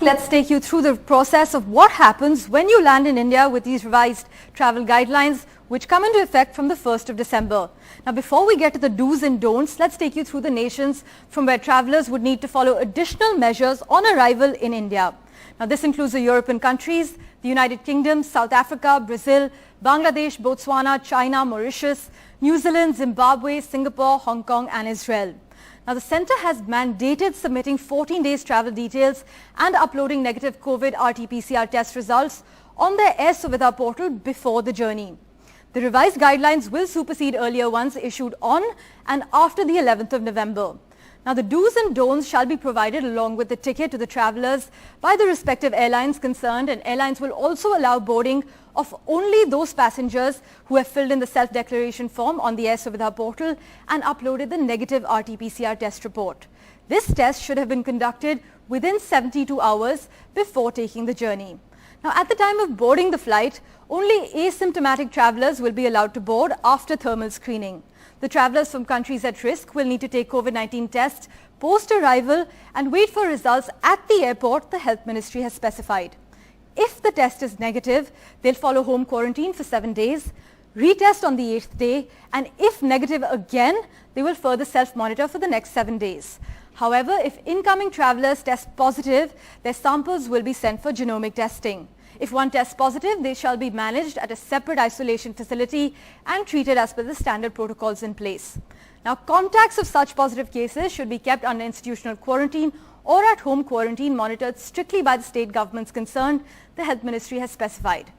let's take you through the process of what happens when you land in India with these revised travel guidelines which come into effect from the 1st of December. Now, before we get to the do's and don'ts, let's take you through the nations from where travelers would need to follow additional measures on arrival in India. Now, this includes the European countries, the United Kingdom, South Africa, Brazil, Bangladesh, Botswana, China, Mauritius, New Zealand, Zimbabwe, Singapore, Hong Kong and Israel. Now, the centre has mandated submitting 14 days travel details and uploading negative COVID RT-PCR test results on their SUVIDHA portal before the journey. The revised guidelines will supersede earlier ones issued on and after the 11th of November. Now, the do's and don'ts shall be provided along with the ticket to the travellers by the respective airlines concerned, and airlines will also allow boarding of only those passengers who have filled in the self-declaration form on the SUVIDHA portal and uploaded the negative RT-PCR test report. This test should have been conducted within 72 hours before taking the journey. Now, at the time of boarding the flight, only asymptomatic travellers will be allowed to board after thermal screening. The travellers from countries at risk will need to take COVID-19 tests post-arrival and wait for results at the airport, the Health Ministry has specified. If the test is negative, they'll follow home quarantine for 7 days, retest on the 8th day, and if negative again, they will further self-monitor for the next 7 days. However, if incoming travellers test positive, their samples will be sent for genomic testing. If one tests positive, they shall be managed at a separate isolation facility and treated as per the standard protocols in place. Now, contacts of such positive cases should be kept under institutional quarantine or at home quarantine monitored strictly by the state governments concerned, the Health Ministry has specified.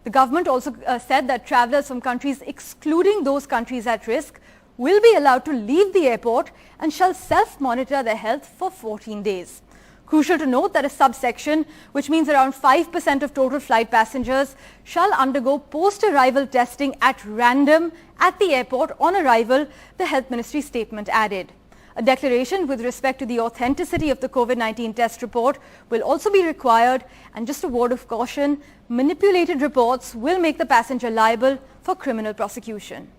The government also said that travellers from countries excluding those countries at risk will be allowed to leave the airport and shall self-monitor their health for 14 days. Crucial to note that a subsection, which means around 5% of total flight passengers, shall undergo post-arrival testing at random at the airport on arrival, the Health Ministry statement added. A declaration with respect to the authenticity of the COVID-19 test report will also be required, and just a word of caution, manipulated reports will make the passenger liable for criminal prosecution.